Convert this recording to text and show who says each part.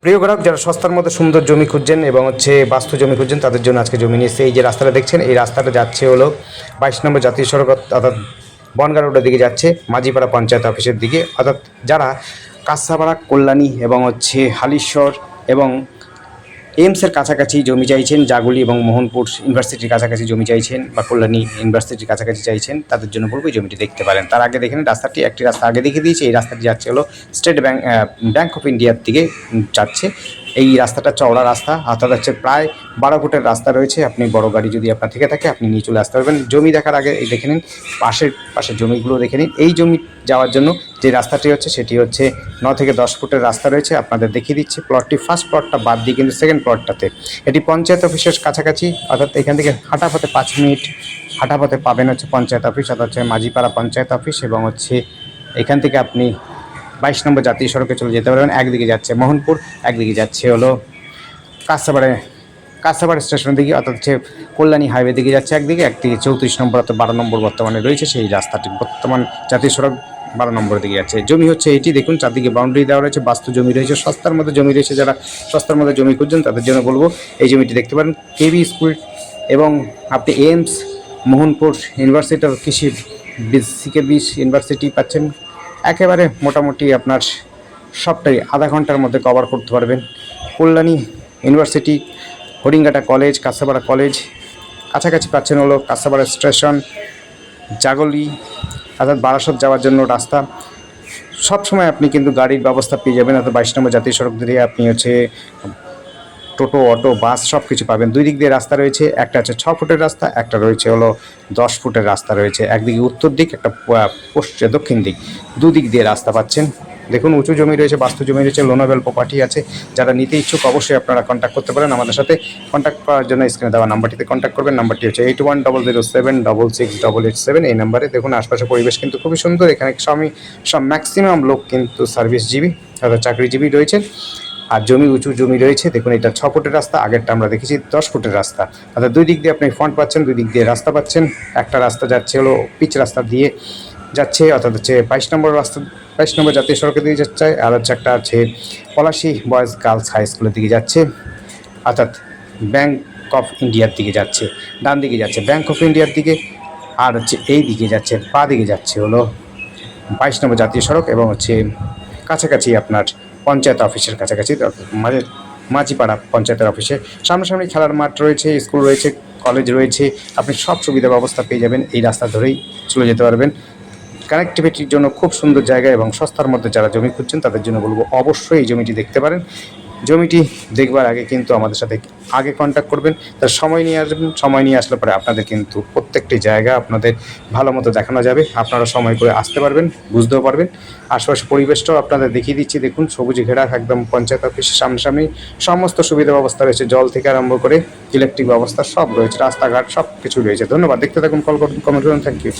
Speaker 1: প্রিয় গ্রাহক, যারা সস্তার মধ্যে সুন্দর জমি খুঁজছেন এবং বাস্তু জমি খুঁজছেন, তাদের জন্য আজকে জমি নিয়ে এসেছে। এই যে রাস্তাটা দেখছেন, এই রাস্তাটা যাচ্ছে হলো 22 নম্বর জাতীয় সড়ক, অর্থাৎ বনগাঁ রোডের দিকে যাচ্ছে, মাঝিপাড়া পঞ্চায়েত অফিসের দিকে। অর্থাৎ যারা কাঁসাপাড়া, কল্যাণী এবং হালিশ্বর এবং এইমসের কাছাকাছি জমি চাইছেন, জাগুলি এবং মোহনপুর ইউনিভার্সিটির কাছাকাছি জমি চাইছেন, বা কল্যাণী ইউনিভার্সিটির কাছাকাছি চাইছেন, তাদের জন্য বলবো এই জমিটি দেখতে পারেন। তার আগে দেখেন রাস্তাটি, একটি রাস্তা আগে দেখিয়ে দিয়েছে। এই রাস্তাটি যাচ্ছে হলো স্টেট ব্যাংক অফ ইন্ডিয়ার দিকে যাচ্ছে। এই রাস্তাটা চওড়া রাস্তা, অর্থাৎ প্রায় 12 ফুটের রাস্তা রয়েছে। আপনি বড় গাড়ি যদি আপনার থেকে থাকে, আপনি নিয়ে চলে আসতে পারবেন। জমি দেখার আগে এই দেখে নিন, পাশের জমিগুলো দেখে নিন। এই জমি যাওয়ার জন্য যে রাস্তাটি হচ্ছে, সেটি হচ্ছে 9 থেকে 10 ফুটের রাস্তা রয়েছে। আপনাদের দেখিয়ে দিচ্ছি প্লটটি। ফার্স্ট প্লটটা বাদ দিয়ে কিন্তু সেকেন্ড প্লটটাতে, এটি পঞ্চায়েত অফিসের কাছাকাছি, অর্থাৎ এখান থেকে হাঁটাপথে 5 মিনিট হাঁটাপথে পাবেন পঞ্চায়েত অফিস, অর্থাৎ মাঝিপাড়া পঞ্চায়েত অফিস। এবং এখান থেকে আপনি 22 নম্বর জাতীয় সড়কে চলে যেতে পারবেন। একদিকে যাচ্ছে মোহনপুর, একদিকে যাচ্ছে হলো কাঁসাপাড়া স্টেশনের দিকে, অর্থাৎ কল্যাণী হাইওয়ে দিকে যাচ্ছে একদিকে 34 নম্বর, অর্থাৎ 12 নম্বর বর্তমানে রয়েছে সেই রাস্তাটি। বর্তমান জাতীয় সড়ক 12 নম্বরের দিকে যাচ্ছে। জমি হচ্ছে এটি, দেখুন চারদিকে বাউন্ডারি দেওয়া রয়েছে, বাস্তু জমি রয়েছে, সস্তার মধ্যে জমি রয়েছে। যারা সস্তার মধ্যে জমি খুঁজছেন, তাদের জন্য বলবো এই জমিটি দেখতে পারেন। কেবি স্কুল এবং আপনি এইমস, মোহনপুর ইউনিভার্সিটি অফ কৃষি, সিকেবি ইউনিভার্সিটি পাচ্ছেন। একেবারে মোটামুটি আপনার সবটাই আধা ঘন্টার মধ্যে কভার করতে পারবেন। Kalyani university, Haringhata college, Kanchrapara college কাছাকাছি পাচ্ছেন হলো কাঁসাপাড়া স্টেশন, জাগলি, অর্থাৎ বারাসত যাওয়ার জন্য রাস্তা। সব সময় আপনি কিন্তু গাড়ির ব্যবস্থা পেয়ে যাবেন। অর্থাৎ 22 নম্বর জাতীয় সড়ক দিয়ে আপনি টোটো, অটো, বাস সব কিছু পাবেন। দুই দিক দিয়ে রাস্তা রয়েছে, একটা হচ্ছে 6 ফুটের রাস্তা, একটা রয়েছে হলো 10 ফুটের রাস্তা রয়েছে। একদিকে উত্তর দিক, একটা দক্ষিণ দিক, দুদিক দিয়ে রাস্তা পাচ্ছেন। দেখুন উঁচু জমি রয়েছে, বাস্তু জমি রয়েছে, লোনাভেল প্রপার্টি আছে। যারা নিতে ইচ্ছুক অবশ্যই আপনারা কন্ট্যাক্ট করতে পারেন আমাদের সাথে। কন্ট্যাক্ট করার জন্য স্ক্রিনে দেওয়া নাম্বারটিতে কন্ট্যাক্ট করবেন। নাম্বারটি হচ্ছে 8100766887। এই নাম্বারে দেখুন আশপাশের পরিবেশ কিন্তু খুবই সুন্দর। এখানে সব ম্যাক্সিমাম লোক কিন্তু সার্ভিসজীবী, অর্থাৎ চাকরিজীবী রয়েছে। আর জমি উঁচু জমি রয়েছে। দেখুন এটা 6 ফুটের রাস্তা, আগেরটা আমরা দেখেছি 10 ফুটের রাস্তা। অর্থাৎ দুই দিক দিয়ে আপনি ফ্রন্ট পাচ্ছেন, দুই দিক দিয়ে রাস্তা পাচ্ছেন। একটা রাস্তা যাচ্ছে হলো পিচ রাস্তা দিয়ে যাচ্ছে, অর্থাৎ 22 নম্বর রাস্তা, 22 নম্বর জাতীয় সড়কের দিকে যাচ্ছে। আর একটা পলাশী বয়েজ গার্লস হাই স্কুলের দিকে যাচ্ছে, অর্থাৎ ব্যাংক অফ ইন্ডিয়ার দিকে যাচ্ছে। ডান দিকে যাচ্ছে ব্যাংক অফ ইন্ডিয়ার দিকে, আর এই দিকে যাচ্ছে, পা দিকে যাচ্ছে হলো 22 নম্বর জাতীয় সড়ক এবং কাছাকাছি আপনার পঞ্চায়েত অফিসের কাছাকাছি, মাঝিপাড়া পঞ্চায়েতের অফিসে। সামনাসামনি খেলার মাঠ রয়েছে, স্কুল রয়েছে, কলেজ রয়েছে। আপনি সব সুবিধা ব্যবস্থা পেয়ে যাবেন। এই রাস্তা ধরেই চলে যেতে পারবেন। কানেক্টিভিটির জন্য খুব সুন্দর জায়গা এবং সস্তার মধ্যে যারা জমি খুঁজছেন, তাদের জন্য বলবো অবশ্যই এই জমিটি দেখতে পারেন। জমিটি দেখবার আগে কিন্তু আমাদের সাথে আগে কন্ট্যাক্ট করবেন, তার সময় নিয়ে আসবেন। সময় নিয়ে আসলে পরে আপনাদের কিন্তু প্রত্যেকটি জায়গা আপনাদের ভালো মতো দেখানো যাবে। আপনারা সময় করে আসতে পারবেন, বুঝতেও পারবেন। আশেপাশে পরিবেশটাও আপনাদের দেখিয়ে দিচ্ছি। দেখুন সবুজে ঘেরা একদম পঞ্চায়েত অফিসের সামনাসামনি সমস্ত সুবিধা ব্যবস্থা রয়েছে, জল থেকে আরম্ভ করে ইলেকট্রিক ব্যবস্থা সব রয়েছে, রাস্তাঘাট সব কিছু রয়েছে। ধন্যবাদ। দেখতে থাকুন, কল করুন, কমেন্ট করুন। Thank you.